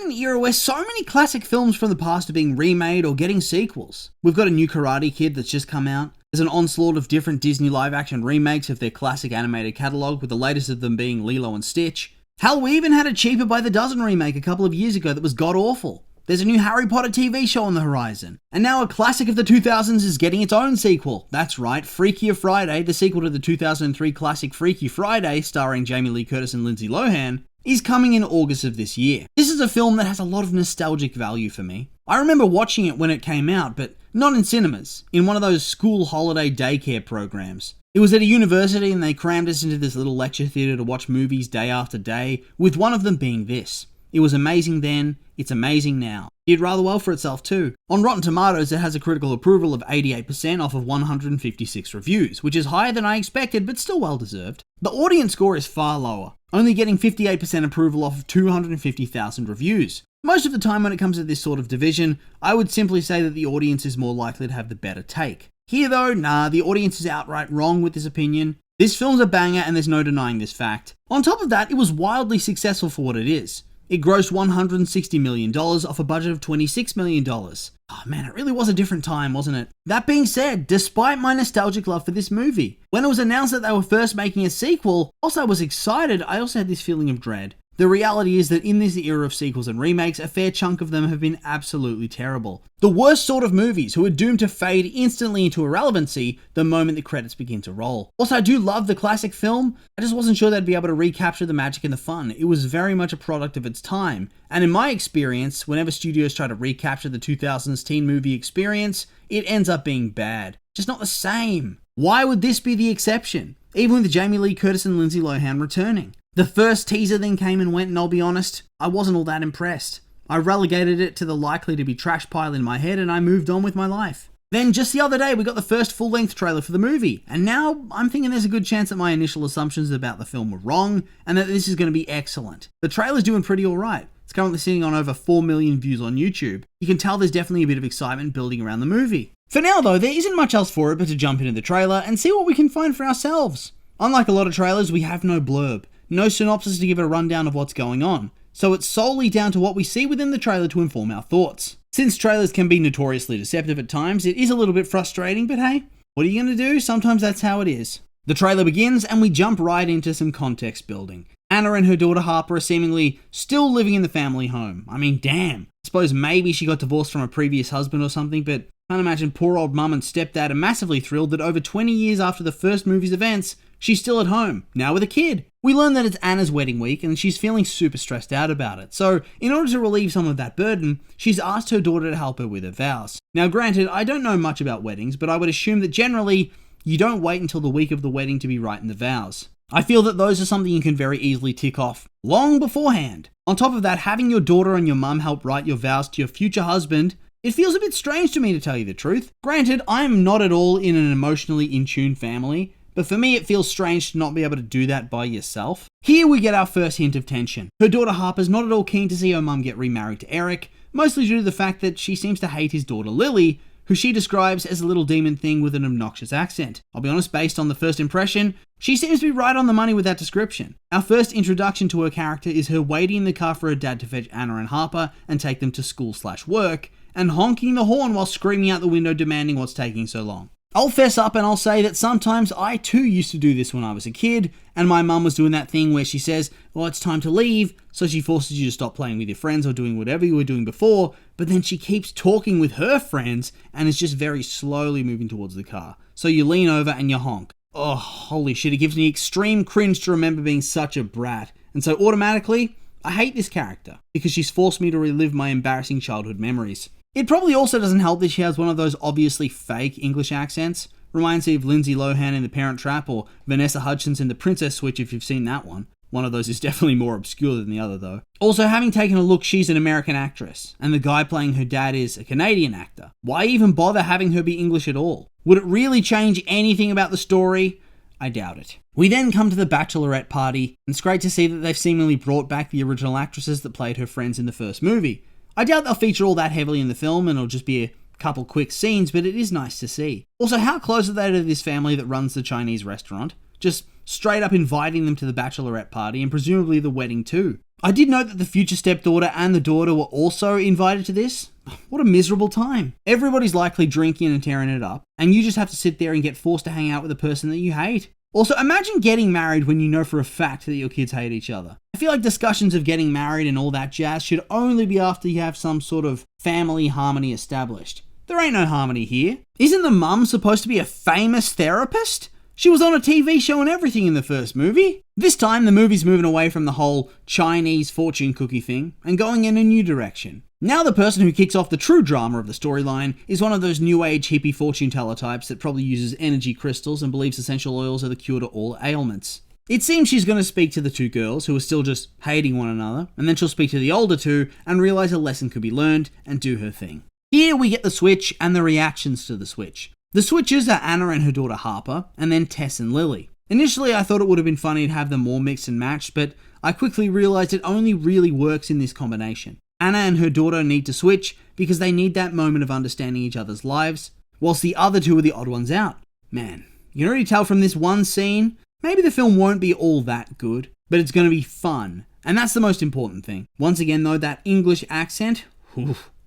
in an era where so many classic films from the past are being remade or getting sequels. We've got a new Karate Kid that's just come out. There's an onslaught of different Disney live-action remakes of their classic animated catalogue, with the latest of them being Lilo and Stitch. Hell, we even had a Cheaper by the Dozen remake a couple of years ago that was god-awful. There's a new Harry Potter TV show on the horizon. And now a classic of the 2000s is getting its own sequel. That's right, Freakier Friday, the sequel to the 2003 classic Freaky Friday, starring Jamie Lee Curtis and Lindsay Lohan, is coming in August of this year. This is a film that has a lot of nostalgic value for me. I remember watching it when it came out, but not in cinemas, in one of those school holiday daycare programs. It was at a university and they crammed us into this little lecture theatre to watch movies day after day, with one of them being this. It was amazing then, it's amazing now. It did rather well for itself too. On Rotten Tomatoes, it has a critical approval of 88% off of 156 reviews, which is higher than I expected, but still well deserved. The audience score is far lower, only getting 58% approval off of 250,000 reviews. Most of the time when it comes to this sort of division, I would simply say that the audience is more likely to have the better take. Here though, nah, the audience is outright wrong with this opinion. This film's a banger and there's no denying this fact. On top of that, it was wildly successful for what it is. It grossed $160 million off a budget of $26 million. Oh man, it really was a different time, wasn't it? That being said, despite my nostalgic love for this movie, when it was announced that they were first making a sequel, whilst I was excited, I also had this feeling of dread. The reality is that in this era of sequels and remakes, a fair chunk of them have been absolutely terrible. The worst sort of movies who are doomed to fade instantly into irrelevancy the moment the credits begin to roll. Also, I do love the classic film, I just wasn't sure they'd be able to recapture the magic and the fun. It was very much a product of its time, and in my experience, whenever studios try to recapture the 2000s teen movie experience, it ends up being bad. Just not the same. Why would this be the exception? Even with Jamie Lee Curtis and Lindsay Lohan returning. The first teaser then came and went, and I'll be honest, I wasn't all that impressed. I relegated it to the likely to be trash pile in my head and I moved on with my life. Then just the other day we got the first full-length trailer for the movie, and now I'm thinking there's a good chance that my initial assumptions about the film were wrong and that this is going to be excellent. The trailer's doing pretty alright. It's currently sitting on over 4 million views on YouTube. You can tell there's definitely a bit of excitement building around the movie. For now though, there isn't much else for it but to jump into the trailer and see what we can find for ourselves. Unlike a lot of trailers, we have no blurb. No synopsis to give it a rundown of what's going on, so it's solely down to what we see within the trailer to inform our thoughts. Since trailers can be notoriously deceptive at times, it is a little bit frustrating, but hey, what are you going to do? Sometimes that's how it is. The trailer begins and we jump right into some context building. Anna and her daughter Harper are seemingly still living in the family home. I mean, damn. I suppose maybe she got divorced from a previous husband or something, but I can't imagine poor old mum and stepdad are massively thrilled that over 20 years after the first movie's events, she's still at home, now with a kid. We learn that it's Anna's wedding week and she's feeling super stressed out about it. So, in order to relieve some of that burden, she's asked her daughter to help her with her vows. Now granted, I don't know much about weddings, but I would assume that generally, you don't wait until the week of the wedding to be writing the vows. I feel that those are something you can very easily tick off long beforehand. On top of that, having your daughter and your mum help write your vows to your future husband, it feels a bit strange to me, to tell you the truth. Granted, I am not at all in an emotionally in-tune family, but for me it feels strange to not be able to do that by yourself. Here we get our first hint of tension. Her daughter Harper's not at all keen to see her mum get remarried to Eric, mostly due to the fact that she seems to hate his daughter Lily, who she describes as a little demon thing with an obnoxious accent. I'll be honest, based on the first impression, she seems to be right on the money with that description. Our first introduction to her character is her waiting in the car for her dad to fetch Anna and Harper and take them to school/work, and honking the horn while screaming out the window demanding what's taking so long. I'll fess up and I'll say that sometimes I too used to do this when I was a kid, and my mum was doing that thing where she says, well, it's time to leave, so she forces you to stop playing with your friends or doing whatever you were doing before, but then she keeps talking with her friends and is just very slowly moving towards the car. So you lean over and you honk. Oh, holy shit, it gives me extreme cringe to remember being such a brat, and so automatically, I hate this character, because she's forced me to relive my embarrassing childhood memories. It probably also doesn't help that she has one of those obviously fake English accents. Reminds me of Lindsay Lohan in The Parent Trap or Vanessa Hudgens in The Princess Switch if you've seen that one. One of those is definitely more obscure than the other though. Also, having taken a look, she's an American actress, and the guy playing her dad is a Canadian actor. Why even bother having her be English at all? Would it really change anything about the story? I doubt it. We then come to the bachelorette party, and it's great to see that they've seemingly brought back the original actresses that played her friends in the first movie. I doubt they'll feature all that heavily in the film and it'll just be a couple quick scenes, but it is nice to see. Also, how close are they to this family that runs the Chinese restaurant? Just straight up inviting them to the bachelorette party and presumably the wedding too. I did note that the future stepdaughter and the daughter were also invited to this. What a miserable time. Everybody's likely drinking and tearing it up, and you just have to sit there and get forced to hang out with a person that you hate. Also, imagine getting married when you know for a fact that your kids hate each other. I feel like discussions of getting married and all that jazz should only be after you have some sort of family harmony established. There ain't no harmony here. Isn't the mum supposed to be a famous therapist? She was on a TV show and everything in the first movie. This time, the movie's moving away from the whole Chinese fortune cookie thing and going in a new direction. Now the person who kicks off the true drama of the storyline is one of those new age hippie fortune teller types that probably uses energy crystals and believes essential oils are the cure to all ailments. It seems she's going to speak to the two girls who are still just hating one another, and then she'll speak to the older two and realize a lesson could be learned and do her thing. Here we get the switch and the reactions to the switch. The switches are Anna and her daughter Harper, and then Tess and Lily. Initially I thought it would have been funny to have them more mixed and matched, but I quickly realized it only really works in this combination. Anna and her daughter need to switch because they need that moment of understanding each other's lives, whilst the other two are the odd ones out. Man, you can already tell from this one scene, maybe the film won't be all that good, but it's going to be fun, and that's the most important thing. Once again though, that English accent,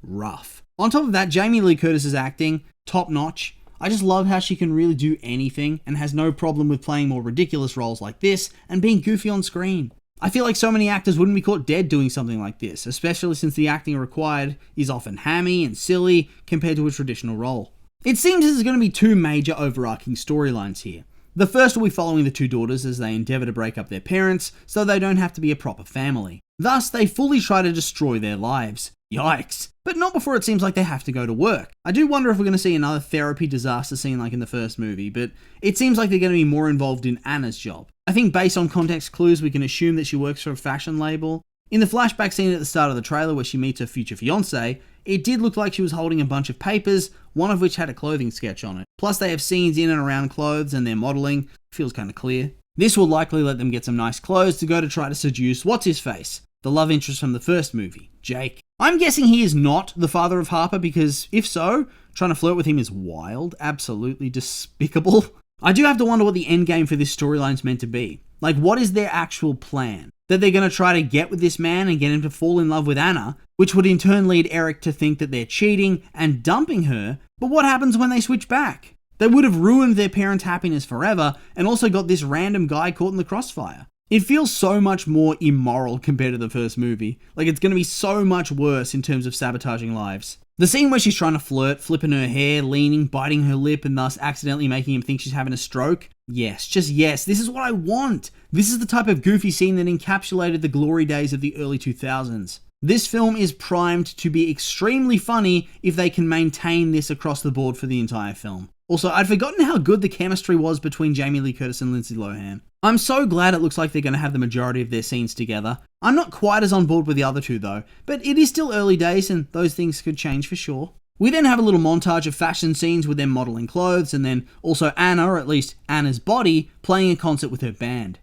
rough. On top of that, Jamie Lee Curtis's acting, top notch. I just love how she can really do anything and has no problem with playing more ridiculous roles like this and being goofy on screen. I feel like so many actors wouldn't be caught dead doing something like this, especially since the acting required is often hammy and silly compared to a traditional role. It seems there's going to be two major overarching storylines here. The first will be following the two daughters as they endeavour to break up their parents so they don't have to be a proper family. Thus, they fully try to destroy their lives. Yikes. But not before it seems like they have to go to work. I do wonder if we're going to see another therapy disaster scene like in the first movie, but it seems like they're going to be more involved in Anna's job. I think based on context clues, we can assume that she works for a fashion label. In the flashback scene at the start of the trailer where she meets her future fiancé, it did look like she was holding a bunch of papers, one of which had a clothing sketch on it. Plus they have scenes in and around clothes and their modelling. Feels kind of clear. This will likely let them get some nice clothes to go to try to seduce what's-his-face, the love interest from the first movie, Jake. I'm guessing he is not the father of Harper because, if so, trying to flirt with him is wild, absolutely despicable. I do have to wonder what the endgame for this storyline is meant to be. Like, what is their actual plan? That they're going to try to get with this man and get him to fall in love with Anna, which would in turn lead Eric to think that they're cheating and dumping her, but what happens when they switch back? They would have ruined their parents' happiness forever and also got this random guy caught in the crossfire. It feels so much more immoral compared to the first movie. Like, it's going to be so much worse in terms of sabotaging lives. The scene where she's trying to flirt, flipping her hair, leaning, biting her lip, and thus accidentally making him think she's having a stroke. Yes, just yes, this is what I want. This is the type of goofy scene that encapsulated the glory days of the early 2000s. This film is primed to be extremely funny if they can maintain this across the board for the entire film. Also, I'd forgotten how good the chemistry was between Jamie Lee Curtis and Lindsay Lohan. I'm so glad it looks like they're going to have the majority of their scenes together. I'm not quite as on board with the other two though, but it is still early days and those things could change for sure. We then have a little montage of fashion scenes with them modelling clothes and then also Anna, or at least Anna's body, playing a concert with her band.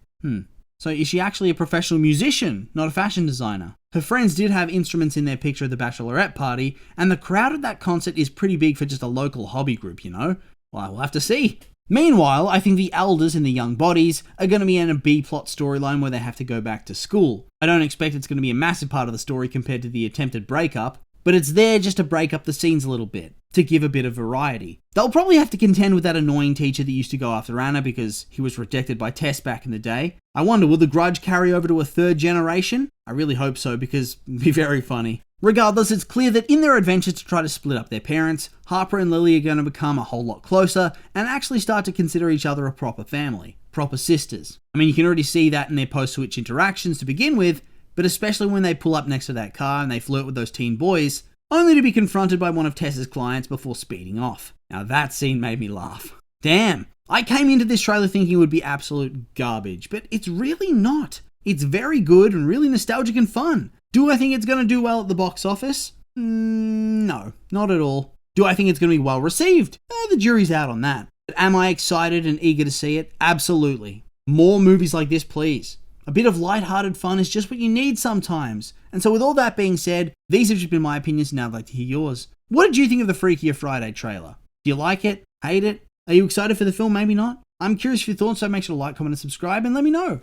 So is she actually a professional musician, not a fashion designer? Her friends did have instruments in their picture of the bachelorette party, and the crowd at that concert is pretty big for just a local hobby group, you know? Well, we'll have to see. Meanwhile, I think the elders and the young bodies are going to be in a B-plot storyline where they have to go back to school. I don't expect it's going to be a massive part of the story compared to the attempted breakup, but it's there just to break up the scenes a little bit, to give a bit of variety. They'll probably have to contend with that annoying teacher that used to go after Anna because he was rejected by Tess back in the day. I wonder, will the grudge carry over to a third generation? I really hope so because it'd be very funny. Regardless, it's clear that in their adventures to try to split up their parents, Harper and Lily are going to become a whole lot closer and actually start to consider each other a proper family, proper sisters. I mean, you can already see that in their post-switch interactions to begin with, but especially when they pull up next to that car and they flirt with those teen boys, only to be confronted by one of Tess's clients before speeding off. Now that scene made me laugh. Damn, I came into this trailer thinking it would be absolute garbage, but it's really not. It's very good and really nostalgic and fun. Do I think it's going to do well at the box office? No, not at all. Do I think it's going to be well received? The jury's out on that. But am I excited and eager to see it? Absolutely. More movies like this, please. A bit of light-hearted fun is just what you need sometimes. And so with all that being said, these have just been my opinions, and now I'd like to hear yours. What did you think of the Freakier Friday trailer? Do you like it? Hate it? Are you excited for the film? Maybe not? I'm curious for your thoughts, so make sure to like, comment, and subscribe, and let me know.